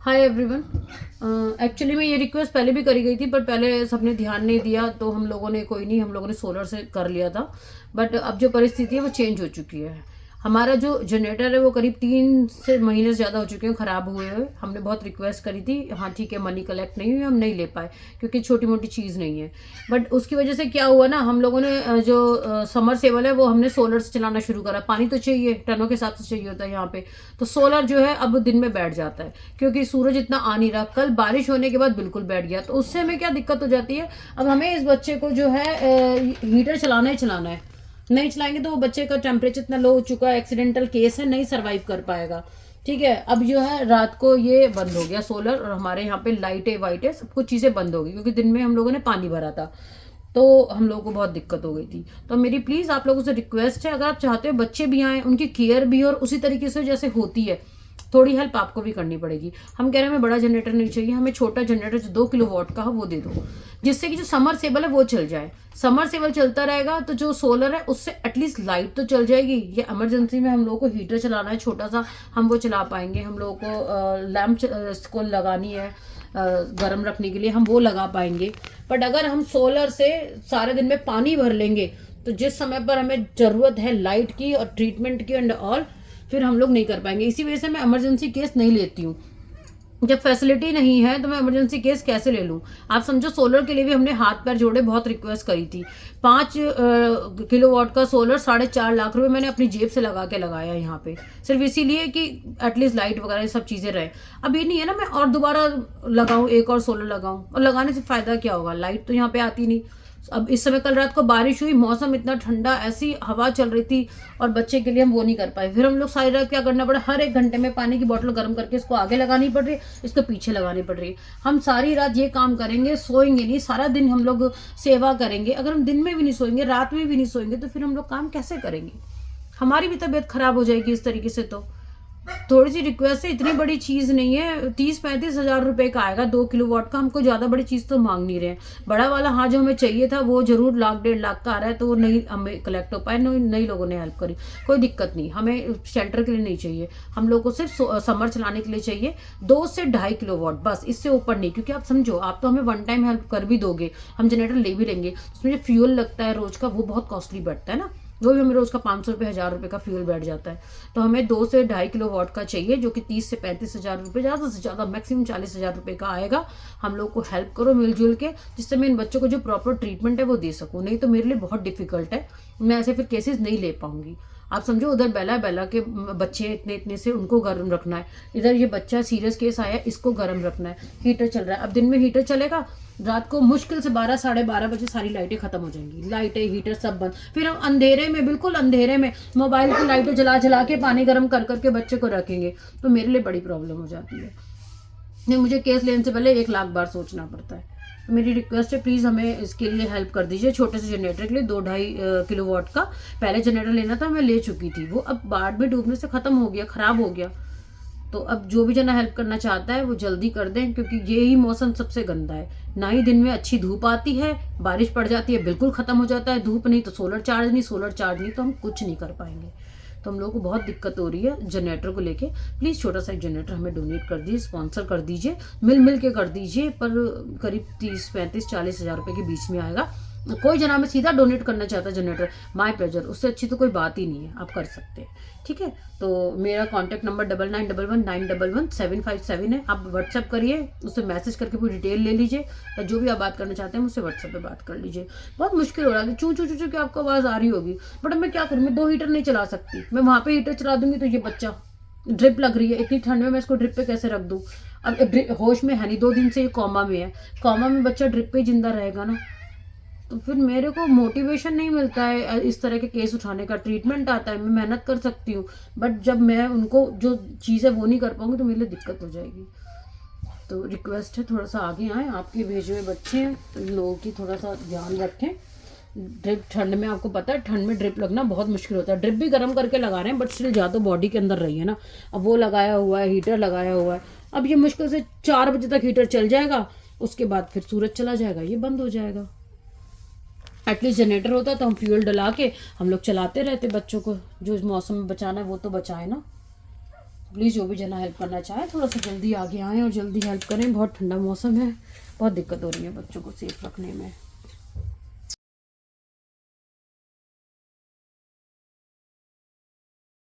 Hi everyone. Actually मैं ये request पहले भी करी गई थी, पर पहले सबने ध्यान नहीं दिया, तो हम लोगों ने कोई नहीं, हम लोगों ने सोलर से कर लिया था। बट अब जो परिस्थिति है वो चेंज हो चुकी है। हमारा जो जनरेटर है वो करीब 3 से महीने से ज़्यादा हो चुके हैं ख़राब हुए हुए। हमने बहुत रिक्वेस्ट करी थी, हाँ ठीक है, मनी कलेक्ट नहीं हुई, हम नहीं ले पाए क्योंकि छोटी मोटी चीज़ नहीं है। बट उसकी वजह से क्या हुआ ना, हम लोगों ने जो समर सेवल है वो हमने सोलर से चलाना शुरू करा। पानी तो चाहिए, टनों के हिसाब से चाहिए होता है यहाँ पे। तो सोलर जो है अब दिन में बैठ जाता है क्योंकि सूरज इतना आ नहीं रहा। कल बारिश होने के बाद बिल्कुल बैठ गया, तो उससे हमें क्या दिक्कत हो जाती है। अब हमें इस बच्चे को जो है हीटर चलाना ही चलाना है। नहीं चलाएंगे तो वो बच्चे का टेम्परेचर इतना लो हो चुका है, एक्सीडेंटल केस है, नहीं सर्वाइव कर पाएगा। ठीक है, अब जो है रात को ये बंद हो गया सोलर, और हमारे यहाँ पे लाइटें वाइटें सब कुछ चीज़ें बंद हो गई क्योंकि दिन में हम लोगों ने पानी भरा था। तो हम लोगों को बहुत दिक्कत हो गई थी। तो मेरी प्लीज़ आप लोगों से रिक्वेस्ट है, अगर आप चाहते हो बच्चे भी आएँ, उनकी केयर भी हो, और उसी तरीके से जैसे होती है थोड़ी हेल्प आपको भी करनी पड़ेगी। हम कह रहे हैं हमें बड़ा जनरेटर नहीं चाहिए, हमें छोटा जनरेटर जो 2 किलो वाट का है वो दे दो, जिससे कि जो समर सेबल है वो चल जाए। समर सेबल चलता रहेगा तो जो सोलर है उससे एटलीस्ट लाइट तो चल जाएगी। ये इमरजेंसी में हम लोग को हीटर चलाना है छोटा सा, हम वो चला पाएंगे। हम लोग को लैम्प को लगानी है गर्म रखने के लिए, हम वो लगा पाएंगे। बट अगर हम सोलर से सारे दिन में पानी भर लेंगे तो जिस समय पर हमें ज़रूरत है लाइट की और ट्रीटमेंट की एंड ऑल, फिर हम लोग नहीं कर पाएंगे। इसी वजह से मैं इमरजेंसी केस नहीं लेती हूँ। जब फैसिलिटी नहीं है तो मैं इमरजेंसी केस कैसे ले लूँ। आप समझो, सोलर के लिए भी हमने हाथ पैर जोड़े, बहुत रिक्वेस्ट करी थी। 5 किलोवाट का सोलर 4.5 लाख रुपए मैंने अपनी जेब से लगा के लगाया यहाँ पे, सिर्फ इसीलिए कि एटलीस्ट लाइट वगैरह ये सब चीज़ें रहे। अब ये नहीं है ना मैं और दोबारा लगाऊं, एक और सोलर लगाऊं, और लगाने से फ़ायदा क्या होगा, लाइट तो यहाँ पे आती नहीं। अब इस समय कल रात को बारिश हुई, मौसम इतना ठंडा, ऐसी हवा चल रही थी, और बच्चे के लिए हम वो नहीं कर पाए। फिर हम लोग सारी रात क्या करना पड़ा, हर 1 घंटे में पानी की बोतल गर्म करके इसको आगे लगानी पड़ रही है, इसको पीछे लगानी पड़ रही है। हम सारी रात ये काम करेंगे, सोएंगे नहीं, सारा दिन हम लोग सेवा करेंगे। अगर हम दिन में भी नहीं सोएंगे, रात में भी नहीं सोएंगे, तो फिर हम लोग काम कैसे करेंगे। हमारी भी तबीयत खराब हो जाएगी इस तरीके से। तो थोड़ी सी रिक्वेस्ट है, इतनी बड़ी चीज़ नहीं है। 30-35 हज़ार रुपए का आएगा 2 किलोवाट का, हमको ज़्यादा बड़ी चीज़ तो मांग नहीं रहे हैं। बड़ा वाला हाँ जो हमें चाहिए था वो जरूर 1-1.5 लाख का आ रहा है, तो वो नहीं हमें कलेक्ट हो पाए, नई लोगों ने हेल्प करी। कोई दिक्कत नहीं, हमें शेल्टर के लिए नहीं चाहिए, हम लोग को सिर्फ समर चलाने के लिए चाहिए। 2 से 2.5 किलोवाट बस, इससे ऊपर नहीं। क्योंकि आप समझो, आप तो हमें वन टाइम हेल्प कर भी दोगे, हम जनरेटर ले भी लेंगे, उसमें जो फ्यूल लगता है रोज का वो बहुत कॉस्टली बैठता है ना, वो भी हमें रोज का 500 रुपये 1000 रुपये का फ्यूल बैठ जाता है। तो हमें 2 से 2.5 किलोवाट का चाहिए, जो कि 30 से 35 हज़ार रुपये, ज़्यादा से ज़्यादा मैक्सिमम 40 हज़ार रुपये का आएगा। हम लोग को हेल्प करो मिलजुल के, जिससे मैं इन बच्चों को जो प्रॉपर ट्रीटमेंट है वो दे सकूँ। नहीं तो मेरे लिए बहुत डिफिकल्ट है, मैं ऐसे फिर केसेस नहीं ले पाऊंगी। आप समझो, उधर बेला बेला के बच्चे इतने इतने से, उनको गर्म रखना है, इधर ये बच्चा सीरियस केस आया, इसको गर्म रखना है, हीटर चल रहा है। अब दिन में हीटर चलेगा, रात को मुश्किल से 12-12:30 बजे सारी लाइटें खत्म हो जाएंगी, लाइटें हीटर सब बंद। फिर हम अंधेरे में, बिल्कुल अंधेरे में मोबाइल की लाइटें जला जला के पानी गर्म कर करके बच्चे को रखेंगे, तो मेरे लिए बड़ी प्रॉब्लम हो जाती है। नहीं, मुझे केस लेने से पहले 1 लाख बार सोचना पड़ता है। तो मेरी रिक्वेस्ट है, प्लीज़ हमें इसके लिए हेल्प कर दीजिए। छोटे से जनरेटर के लिए 2-2.5 किलोवाट का पहले जनरेटर लेना था, मैं ले चुकी थी, वो अब बाढ़ में डूबने से ख़त्म हो गया, ख़राब हो गया। तो अब जो भी जना हेल्प करना चाहता है वो जल्दी कर दें, क्योंकि ये ही मौसम सबसे गंदा है। ना ही दिन में अच्छी धूप आती है, बारिश पड़ जाती है बिल्कुल ख़त्म हो जाता है धूप, नहीं तो सोलर चार्ज नहीं, सोलर चार्ज नहीं तो हम कुछ नहीं कर पाएंगे। तो हम लोगों को बहुत दिक्कत हो रही है जनरेटर को लेके। प्लीज़ छोटा सा एक जनरेटर हमें डोनेट कर दीजिए, स्पॉन्सर कर दीजिए, मिल के कर दीजिए, पर करीब 30-35-40 हज़ार रुपये के बीच में आएगा। कोई जना में सीधा डोनेट करना चाहता है जनरेटर, माय प्लेजर, उससे अच्छी तो कोई बात ही नहीं है, आप कर सकते हैं। ठीक है, तो मेरा कॉन्टैक्ट नंबर 9911911757 है। आप व्हाट्सएप करिए, उससे मैसेज करके पूरी डिटेल ले लीजिए, या जो भी आप बात करना चाहते हैं मुझसे व्हाट्सएप पे बात कर लीजिए। बहुत मुश्किल हो रहा है, चू चू चू चू की आपको आवाज़ आ रही होगी, बट मैं क्या करूँ, मैं 2 हीटर नहीं चला सकती। मैं वहाँ पे हीटर चला दूंगी तो ये बच्चा, ड्रिप लग रही है इतनी ठंड में, मैं इसको ड्रिप पे कैसे रख दूँ। अब होश में है नहीं, 2 दिन से ये कॉमा में है, कॉमा में बच्चा ड्रिप पे जिंदा रहेगा ना, तो फिर मेरे को मोटिवेशन नहीं मिलता है इस तरह के केस उठाने का। ट्रीटमेंट आता है, मैं मेहनत कर सकती हूँ, बट जब मैं उनको जो चीज़ है वो नहीं कर पाऊंगी तो मेरे लिए दिक्कत हो जाएगी। तो रिक्वेस्ट है, थोड़ा सा आगे आएँ, आपके भेजे हुए बच्चे हैं तो इन लोगों की थोड़ा सा ध्यान रखें। ड्रिप ठंड में, आपको पता है ठंड में ड्रिप लगना बहुत मुश्किल होता है। ड्रिप भी गर्म करके लगा रहे हैं, बट स्टिल जा तो बॉडी के अंदर रही है ना। अब वो लगाया हुआ है, हीटर लगाया हुआ है, अब ये मुश्किल से 4 बजे तक हीटर चल जाएगा, उसके बाद फिर सूरज चला जाएगा, ये बंद हो जाएगा। एटलीस्ट जनरेटर होता तो हम फ्यूल डला के हम लोग चलाते रहते, बच्चों को जो इस मौसम में बचाना है वो तो बचाए ना। प्लीज़ जो भी जना हेल्प करना चाहे थोड़ा सा जल्दी आगे आएँ और जल्दी हेल्प करें। बहुत ठंडा मौसम है, बहुत दिक्कत हो रही है बच्चों को सेफ रखने में।